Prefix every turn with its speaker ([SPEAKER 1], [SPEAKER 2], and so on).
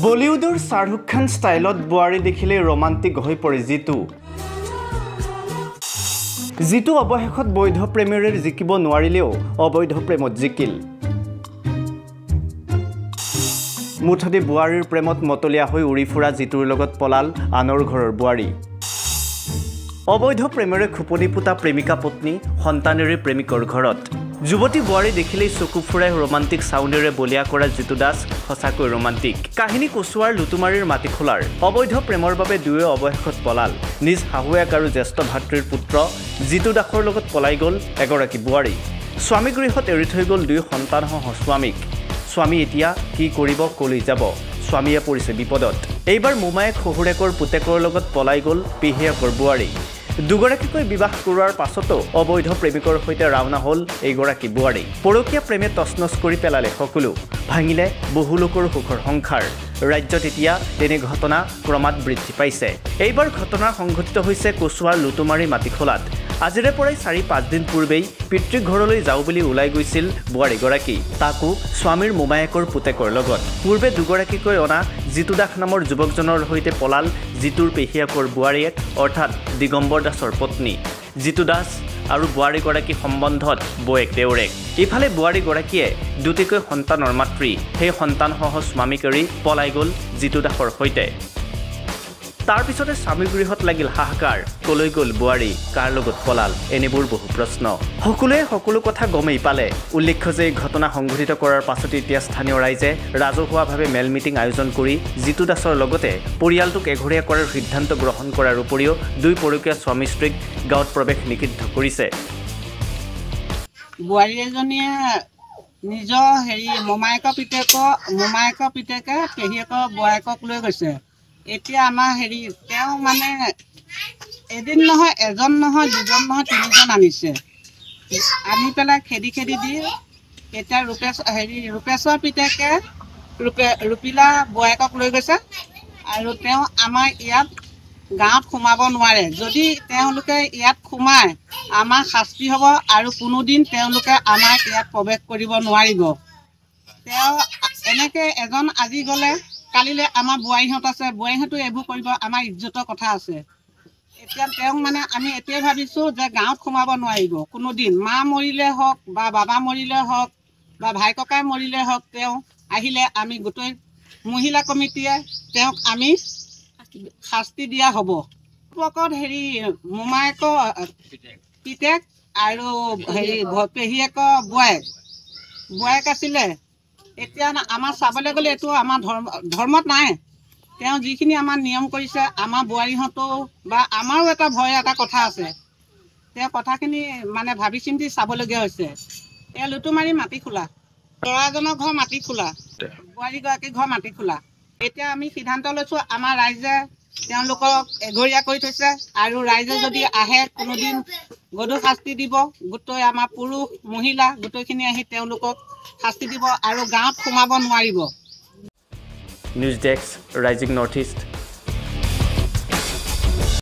[SPEAKER 1] বলিউডৰ শাহৰুখ খান ষ্টাইলত বোৱাৰী দেখিলে ৰোমান্টিক হৈ পৰে জিতু অৱশেষত বৈধ প্ৰেমেৰে জিকিব নোৱাৰিলেও অবৈধ প্ৰেমত জিকিল মুঠতে বোৱাৰীৰ প্ৰেমত মতলীয়া হৈ উৰি ফুৰা জিতুৰ লগত পলাল আনৰ ঘৰৰ বোৱাৰী অবৈধ প্ৰেমেৰে খুপনি পুতা প্ৰেমিকা পত্নী সন্তানেৰে প্ৰেমিকৰ ঘৰত যুৱতী বোৱাৰী দেখিলেই চকু ফুৰাই ৰোমান্টিক সাউণ্ডেৰে বলিয়া কৰা জিতু দাস সঁচাকৈ ৰোমান্টিক কাহিনী কচুৱাৰ লুটুমাৰীৰ মাটি খোলাৰ অবৈধ প্ৰেমৰ বাবে দুয়ে অৱশেষত পলাল নিজ শাহুৱেক আৰু জ্যেষ্ঠ ভাতৃৰ পুত্ৰ জিতু দাসৰ লগত পলাই গ'ল এগৰাকী বোৱাৰী স্বামী গৃহত এৰি থৈ গ'ল দুই সন্তানসহ স্বামীক স্বামী এতিয়া কি কৰিব কলৈ যাব স্বামীয়ে পৰিছে বিপদত এইবাৰ মোমায়েক শহুৰেকৰ পুতেকৰ লগত পলাই গ'ল পেহীয়েকৰ বোৱাৰী দুগৰাকীকৈ বিবাহ কৰোৱাৰ পাছতো অবৈধ প্ৰেমিকৰ সৈতে ৰাওনা হ'ল এইগৰাকী বোৱাৰী পৰকীয়া প্ৰেমে তছনছ কৰি পেলালে সকলো ভাঙিলে বহু লোকৰ সুখৰ সংসাৰ ৰাজ্যত এতিয়া তেনে ঘটনা ক্ৰমাৎ বৃদ্ধি পাইছে এইবাৰ ঘটনা সংঘটিত হৈছে কচুৱাৰ লুটুমাৰী মাটিখোলাত আজিৰে পৰাই 4-5 দিন পূৰ্বেই পিতৃ ঘৰলৈ যাওঁ বুলি ওলাই গৈছিল বোৱাৰীগৰাকী তাকো স্বামীৰ মোমায়েকৰ পুতেকৰ লগত পূৰ্বে দুগৰাকীকৈ অনা জিতু দাস নামৰ যুৱকজনৰ সৈতে পলাল জিতুৰ পেহীয়েকৰ বোৱাৰীয়েক অৰ্থাৎ দিগম্বৰ দাসৰ পত্নী জিতু দাস আৰু বোৱাৰীগৰাকী সম্বন্ধত বয়েক দেউৰেক ইফালে বোৱাৰীগৰাকীয়ে দুটিকৈ সন্তানৰ মাতৃ সেই সন্তানসহ স্বামীক এৰি পলাই গ'ল জিতু দাসৰ সৈতে তাৰ পিছতে স্বামী গৃহত লাগিল হাহাকাৰ কলৈ গ'ল বোৱাৰী কাৰ লগত পলাল এনেবোৰ বহু প্ৰশ্ন সকলোৱে সকলো কথা গমেই পালে উল্লেখ্য যে ঘটনা সংঘটিত কৰাৰ পাছতে এতিয়া স্থানীয় ৰাইজে ৰাজহুৱাভাৱে মেল মিটিং আয়োজন কৰি জিতু দাসৰ লগতে পৰিয়ালটোক এঘৰীয়া কৰাৰ সিদ্ধান্ত গ্ৰহণ কৰাৰ উপৰিও দুই পৰকীয়া স্বামী স্ত্ৰীক গাঁৱত প্ৰৱেশ নিষিদ্ধ কৰিছে
[SPEAKER 2] বোৱাৰী এজনীয়ে নিজৰ মোমায়েকৰ পিতেকে পেহীয়েকৰ বোৱাৰীকক লৈ গৈছে এতিয়া আমাৰ তেওঁ মানে এদিন নহয় এজন নহয় দুজন নহয় তিনিজন আনিছে আনি পেলাই খেদি দি এতিয়া ৰূপেশ্বৰ পিতেকে ৰূপিলা বোৱাৰীকক লৈ গৈছে আৰু তেওঁ আমাৰ ইয়াত গাঁৱত সোমাব নোৱাৰে যদি তেওঁলোকে ইয়াত সোমায় আমাৰ শাস্তি হ'ব আৰু কোনোদিন তেওঁলোকে আমাৰ ইয়াত প্ৰৱেশ কৰিব নোৱাৰিব তেওঁ এনেকৈ এজন আজি গ'লে কালিলে আমাৰ বোৱাৰীহঁত আছে বোৱাৰীহঁতো এইবোৰ কৰিব আমাৰ ইজ্জতৰ কথা আছে এতিয়া তেওঁক মানে আমি এতিয়াই ভাবিছোঁ যে গাঁৱত সোমাব নোৱাৰিব কোনোদিন মা মৰিলে হওক বা বাবা মৰিলে হওক বা ভাই ককাই মৰিলে হওক তেওঁ আহিলে আমি গোটেই মহিলা কমিটিয়ে তেওঁক আমি শাস্তি দিয়া হ'ব পকত মোমায়েকৰ পিতেক আৰু পেহীয়েকৰ বোৱায়েক আছিলে এতিয়া আমাৰ চাবলৈ গ'লে এইটো আমাৰ ধৰ্মত নাই তেওঁ যিখিনি আমাৰ নিয়ম কৰিছে আমাৰ বোৱাৰীহঁতো বা আমাৰো এটা ভয় এটা কথা আছে তেওঁ কথাখিনি মানে ভাবি চিন্তি চাবলগীয়া হৈছে এয়া লুটুমাৰী মাটি খোলা ল'ৰাজনৰ ঘৰ মাটি খোলা বোৱাৰীগৰাকীৰ ঘৰ মাটি খোলা এতিয়া আমি সিদ্ধান্ত লৈছোঁ আমাৰ ৰাইজে তেওঁলোকক এঘৰীয়া কৰি থৈছে আৰু ৰাইজে যদি আহে কোনোদিন গধুৰ শাস্তি দিব গোটেই আমাৰ পুৰুষ মহিলা গোটেইখিনি আহি তেওঁলোকক শাস্তি দিব আৰু গাঁৱত সোমাব নোৱাৰিব
[SPEAKER 1] news desk rising north east